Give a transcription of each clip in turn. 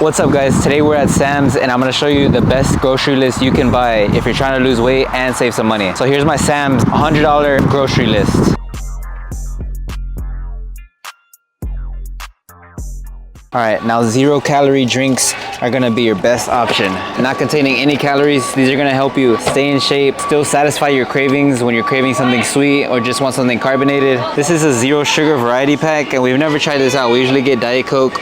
What's up guys, today we're at Sam's and I'm going to show you the best grocery list you can buy if you're trying to lose weight and save some money. So here's my Sam's $100 grocery list. Alright, now 0-calorie drinks are going to be your best option. Not containing any calories, these are going to help you stay in shape, still satisfy your cravings when you're craving something sweet or just want something carbonated. This is a 0 sugar variety pack and we've never tried this out. We usually get Diet Coke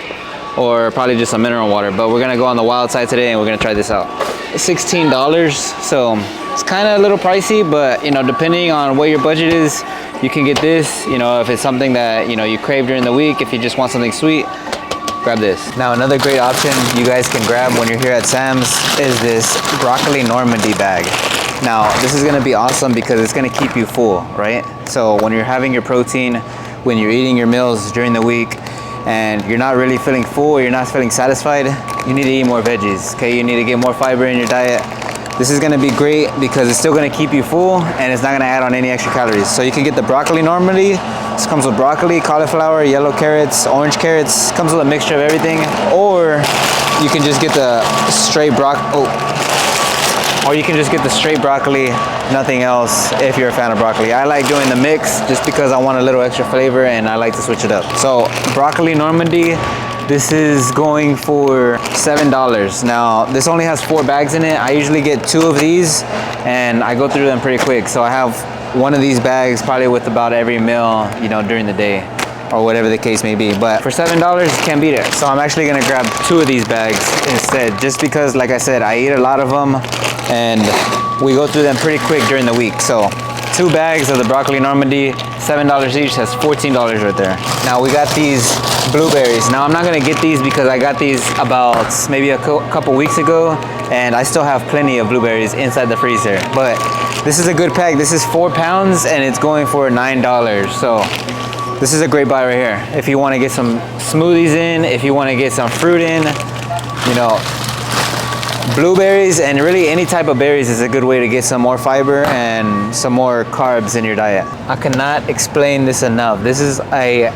or probably just some mineral water, but we're gonna go on the wild side today and we're gonna try this out. $16, so it's kind of a little pricey, but you know, depending on what your budget is, you can get this. You know, if it's something that you crave during the week, if you just want something sweet, grab this. Now another great option you guys can grab when you're here at Sam's is this broccoli Normandy bag. Now this is gonna be awesome because it's gonna keep you full, right? So when you're having your protein, when you're eating your meals during the week, and you're not really feeling full, you're not feeling satisfied, you need to eat more veggies, okay? You need to get more fiber in your diet. This is gonna be great because it's still gonna keep you full and it's not gonna add on any extra calories. So you can get the broccoli Normandy. This comes with broccoli, cauliflower, yellow carrots, orange carrots. Comes with a mixture of everything. Or you can just get the straight broccoli, nothing else if you're a fan of broccoli. I like doing the mix just because I want a little extra flavor and I like to switch it up. So broccoli Normandy, this is going for $7. Now this only has 4 bags in it. I usually get 2 of these and I go through them pretty quick. So I have one of these bags probably with about every meal, during the day, or whatever the case may be. But for $7, you can't beat it. So I'm actually gonna grab 2 of these bags instead, just because, like I said, I eat a lot of them and we go through them pretty quick during the week. So 2 bags of the broccoli Normandy, $7 each, that's $14 right there. Now we got these blueberries. Now I'm not gonna get these because I got these about maybe a couple weeks ago and I still have plenty of blueberries inside the freezer. But this is a good pack. This is 4 pounds and it's going for $9. So this is a great buy right here. If you want to get some smoothies in, if you want to get some fruit in, blueberries and really any type of berries is a good way to get some more fiber and some more carbs in your diet. I cannot explain this enough. This is a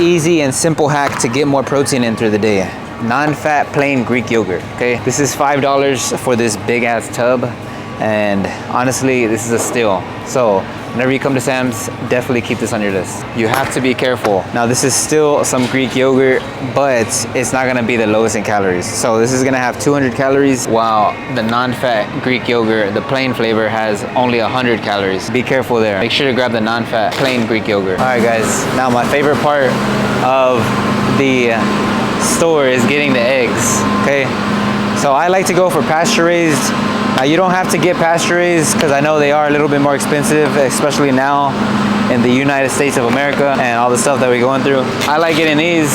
easy and simple hack to get more protein in through the day. Non-fat plain Greek yogurt, okay? This is $5 for this big ass tub. And honestly, this is a steal. So whenever you come to Sam's, definitely keep this on your list. You have to be careful. Now this is still some Greek yogurt, but it's not gonna be the lowest in calories. So this is gonna have 200 calories, while the non-fat Greek yogurt, the plain flavor, has only 100 calories. Be careful there. Make sure to grab the non-fat plain Greek yogurt. All right guys, now my favorite part of the store is getting the eggs, okay? So I like to go for pasture-raised. Now you don't have to get pasture-raised because I know they are a little bit more expensive, especially now in the United States of America and all the stuff that we're going through. I like getting these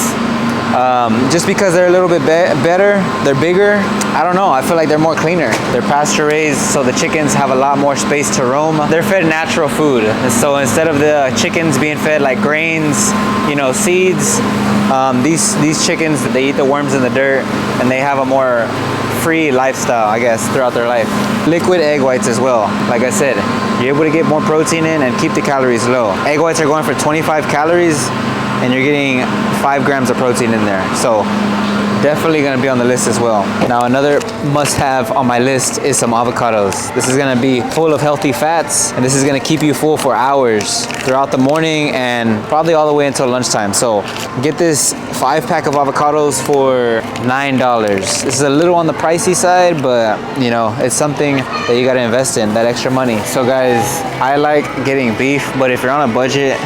just because they're a little bit better. They're bigger. I don't know, I feel like they're more cleaner. They're pasture-raised, so the chickens have a lot more space to roam. They're fed natural food. And so instead of the chickens being fed like grains, seeds, these chickens, they eat the worms in the dirt and they have a more free lifestyle, I guess, throughout their life. Liquid egg whites as well. Like I said, you're able to get more protein in and keep the calories low. Egg whites are going for 25 calories and you're getting 5 grams of protein in there. So definitely gonna be on the list as well. Now another must-have on my list is some avocados. This is gonna be full of healthy fats and this is gonna keep you full for hours throughout the morning and probably all the way until lunchtime. So get this 5-pack of avocados for $9. This is a little on the pricey side, but it's something that you gotta invest in, that extra money. So guys, I like getting beef, but if you're on a budget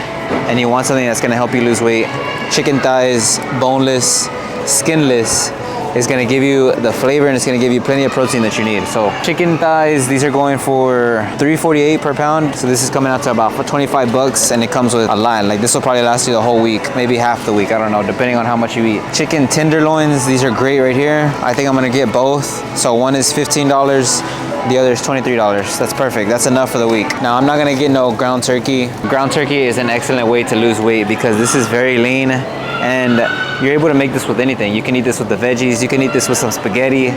and you want something that's gonna help you lose weight, chicken thighs, boneless, skinless, is gonna give you the flavor and it's gonna give you plenty of protein that you need. So chicken thighs, these are going for $3.48 per pound. So this is coming out to about $25 and it comes with a lot. Like this will probably last you the whole week, maybe half the week, I don't know, depending on how much you eat. Chicken tenderloins, these are great right here. I think I'm gonna get both. So one is $15, the other is $23. That's perfect, that's enough for the week. Now I'm not gonna get no ground turkey. Ground turkey is an excellent way to lose weight because this is very lean and you're able to make this with anything. You can eat this with the veggies, you can eat this with some spaghetti.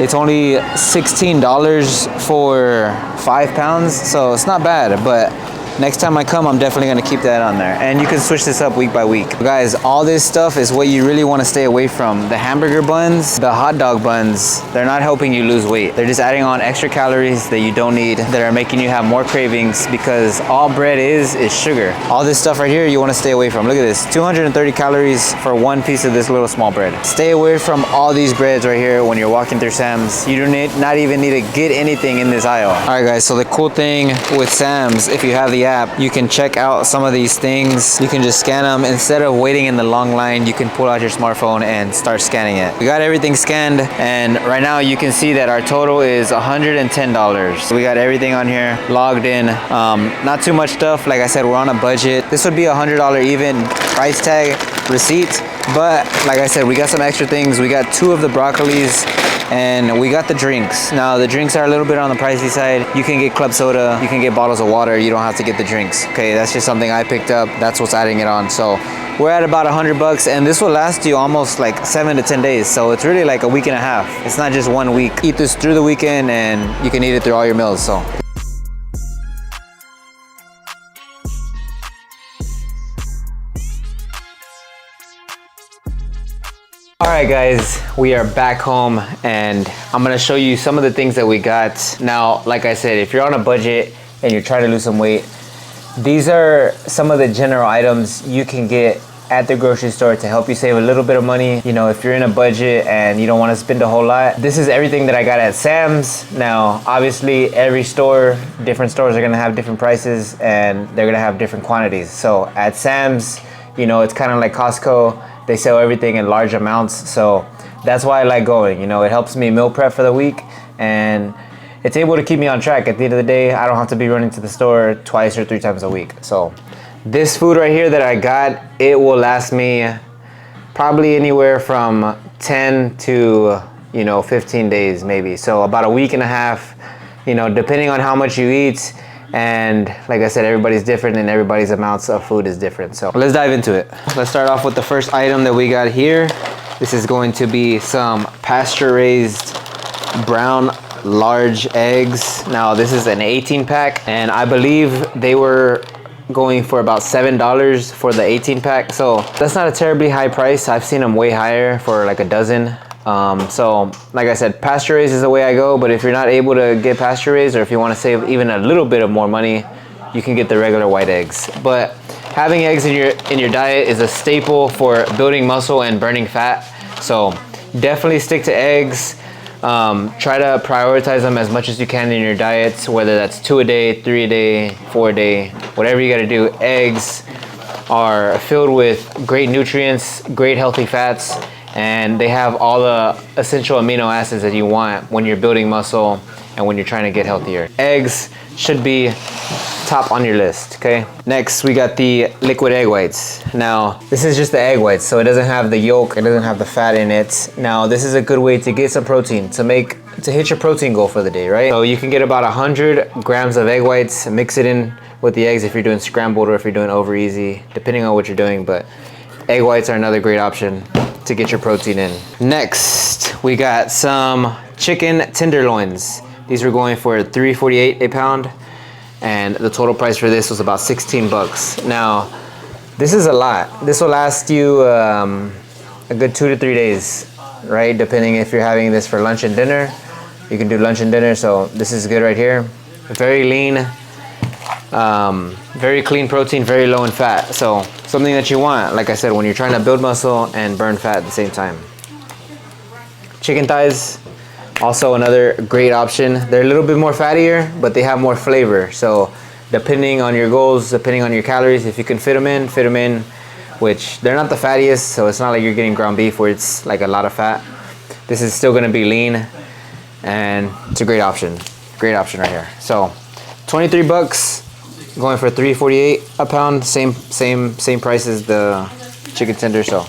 It's only $16 for 5 pounds, so it's not bad, but next time I come, I'm definitely gonna keep that on there. And you can switch this up week by week. Guys, all this stuff is what you really wanna stay away from. The hamburger buns, the hot dog buns, they're not helping you lose weight. They're just adding on extra calories that you don't need, that are making you have more cravings, because all bread is sugar. All this stuff right here, you wanna stay away from. Look at this, 230 calories for one piece of this little small bread. Stay away from all these breads right here when you're walking through Sam's. You do not even need to get anything in this aisle. All right guys, so the cool thing with Sam's, if you have the app, you can check out some of these things. You can just scan them. Instead of waiting in the long line, you can pull out your smartphone and start scanning it. We got everything scanned, and right now you can see that our total is $110. We got everything on here, logged in. Not too much stuff. Like I said, we're on a budget. This would be $100 even price tag receipt, but like I said, we got some extra things. We got 2 of the broccolis, and we got the drinks. Now the drinks are a little bit on the pricey side. You can get club soda, you can get bottles of water, you don't have to get the drinks. Okay, that's just something I picked up. That's what's adding it on. So we're at about $100, and this will last you almost like 7 to 10 days. So it's really like a week and a half. It's not just 1 week. Eat this through the weekend, and you can eat it through all your meals. So. All right guys, we are back home, and I'm gonna show you some of the things that we got. Now, like I said, if you're on a budget and you're trying to lose some weight, these are some of the general items you can get at the grocery store to help you save a little bit of money. You know, if you're in a budget and you don't want to spend a whole lot, this is everything that I got at Sam's. Now, obviously, every store, different stores are gonna have different prices, and they're gonna have different quantities. So at Sam's, you know, it's kind of like Costco. They sell everything in large amounts, so that's why I like going. You know, it helps me meal prep for the week, and it's able to keep me on track. At the end of the day, I don't have to be running to the store 2 or 3 times a week. So this food right here that I got, it will last me probably anywhere from 10 to, 15 days maybe. So about a week and a half, depending on how much you eat. And like I said, everybody's different, and everybody's amounts of food is different. So let's dive into it. Let's start off with the first item that we got here. This is going to be some pasture-raised brown large eggs. Now this is an 18 pack, and I believe they were going for about $7 for the 18 pack. So that's not a terribly high price. I've seen them way higher for like a dozen. So like I said, pasture raised is the way I go, but if you're not able to get pasture raised, or if you want to save even a little bit of more money, you can get the regular white eggs. But having eggs in your diet is a staple for building muscle and burning fat. So definitely stick to eggs. Try to prioritize them as much as you can in your diets, whether that's 2 a day, 3 a day, 4 a day, whatever you got to do. Eggs are filled with great nutrients, great healthy fats, and they have all the essential amino acids that you want when you're building muscle and when you're trying to get healthier. Eggs should be top on your list, okay? Next, we got the liquid egg whites. Now, this is just the egg whites, so it doesn't have the yolk, it doesn't have the fat in it. Now, this is a good way to get some protein, to hit your protein goal for the day, right? So you can get about 100 grams of egg whites, mix it in with the eggs if you're doing scrambled or if you're doing over easy, depending on what you're doing, but egg whites are another great option to get your protein in. Next, we got some chicken tenderloins. These were going for $3.48 a pound, and the total price for this was about 16 bucks. Now, this is a lot. This will last you a good 2 to 3 days, right? Depending if you're having this for lunch and dinner. You can do lunch and dinner, so this is good right here. Very lean, very clean protein, very low in fat. So something that you want, like I said, when you're trying to build muscle and burn fat at the same time. Chicken thighs, also another great option. They're a little bit more fattier, but they have more flavor. So depending on your goals, depending on your calories, if you can fit them in, which they're not the fattiest, so it's not like you're getting ground beef where it's like a lot of fat. This is still gonna be lean, and it's a great option. Great option right here. So 23 bucks, going for $3.48 a pound, same price as the chicken tender, so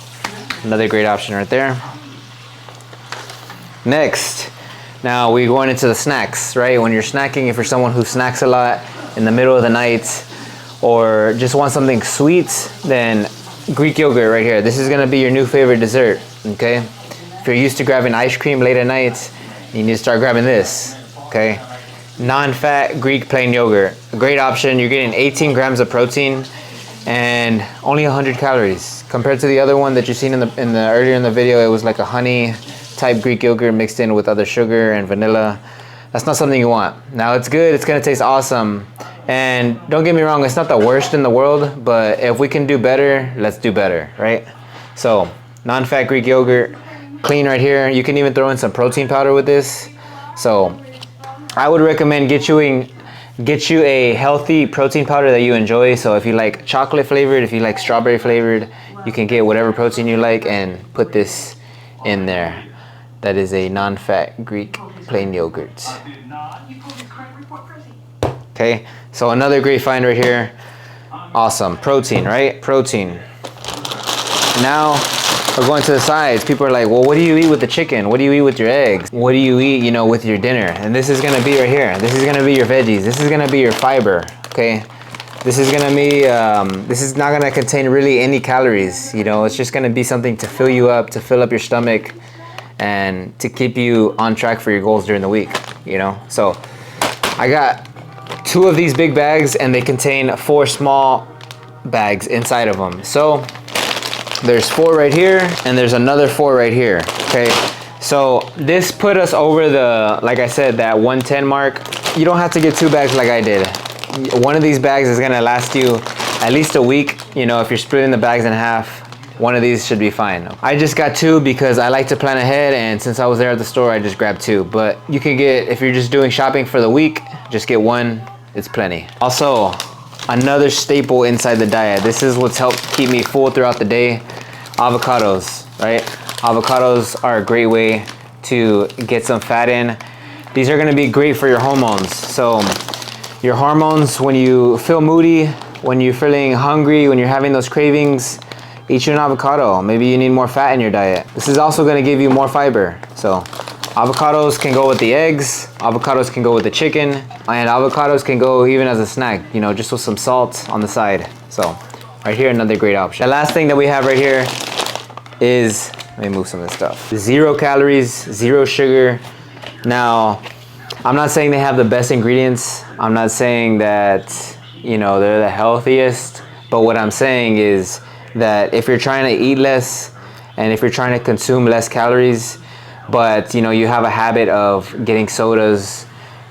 another great option right there. Next, now we're going into the snacks, right? When you're snacking, if you're someone who snacks a lot in the middle of the night or just want something sweet, then Greek yogurt right here. This is gonna be your new favorite dessert, okay? If you're used to grabbing ice cream late at night, you need to start grabbing this, okay? non-fat Greek plain yogurt. A great option. You're getting 18 grams of protein and only 100 calories. Compared to the other one that you've seen in the earlier in the video, it was like a honey type Greek yogurt mixed in with other sugar and vanilla. That's not something you want. Now it's good, it's gonna taste awesome. And don't get me wrong, it's not the worst in the world, but if we can do better, let's do better, right? So, non-fat Greek yogurt, clean right here. You can even throw in some protein powder with this. So, I would recommend get you a healthy protein powder that you enjoy. So if you like chocolate flavored, if you like strawberry flavored, you can get whatever protein you like and put this in there. That is a non-fat Greek plain yogurt. Okay, so another great find right here. Awesome, protein, right? Protein. Now we're going to the sides. People are like, well, what do you eat with the chicken? What do you eat with your eggs? What do you eat, with your dinner? And this is gonna be right here. This is gonna be your veggies. This is gonna be your fiber, okay? This is gonna be, this is not gonna contain really any calories, It's just gonna be something to fill you up, to fill up your stomach, and to keep you on track for your goals during the week, So I got 2 of these big bags and they contain 4 small bags inside of them. So there's 4 right here and there's another 4 right here, okay? So this put us over the, like I said, that 110 mark. You don't have to get 2 bags like I did. One of these bags is gonna last you at least a week. If you're splitting the bags in half, one of these should be fine. I just got 2 because I like to plan ahead, and since I was there at the store, I just grabbed 2. But you can get, if you're just doing shopping for the week, just get 1, it's plenty. Also, another staple inside the diet. This is what's helped keep me full throughout the day. Avocados, right? Avocados are a great way to get some fat in. These are gonna be great for your hormones. So your hormones, when you feel moody, when you're feeling hungry, when you're having those cravings, eat you an avocado. Maybe you need more fat in your diet. This is also gonna give you more fiber. So avocados can go with the eggs, avocados can go with the chicken, and avocados can go even as a snack, just with some salt on the side. So right here, another great option. The last thing that we have right here is, let me move some of this stuff. 0 calories, 0 sugar. Now, I'm not saying they have the best ingredients. I'm not saying that, they're the healthiest, but what I'm saying is that if you're trying to eat less and if you're trying to consume less calories, but you have a habit of getting sodas,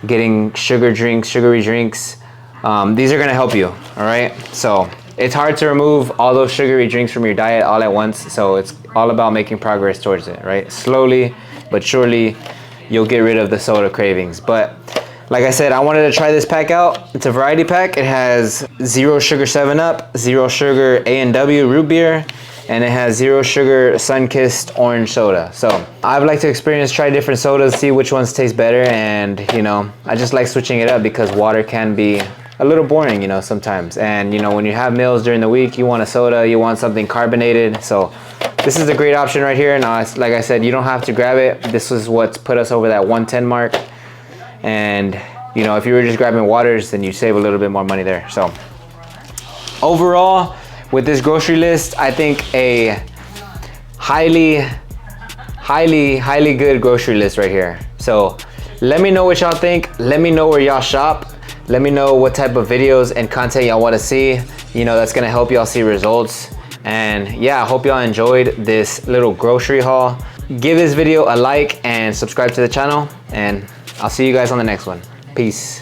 getting sugary drinks, these are gonna help you, all right? So it's hard to remove all those sugary drinks from your diet all at once, so it's all about making progress towards it, right? Slowly but surely, you'll get rid of the soda cravings. But like I said, I wanted to try this pack out. It's a variety pack. It has 0 sugar 7-Up, 0 sugar A&W root beer, and it has 0 sugar sun-kissed orange soda. So I'd like to try different sodas, see which ones taste better, and I just like switching it up because water can be a little boring, sometimes. And when you have meals during the week, you want a soda, you want something carbonated. So this is a great option right here. Now, like I said, you don't have to grab it. This is what's put us over that 110 mark. And if you were just grabbing waters, then you save a little bit more money there. So overall, with this grocery list, I think a highly good grocery list right here. So let me know what y'all think. Let me know where y'all shop. Let me know what type of videos and content y'all want to see. That's gonna help y'all see results. And yeah, I hope y'all enjoyed this little grocery haul. Give this video a like and subscribe to the channel, and I'll see you guys on the next one. Peace.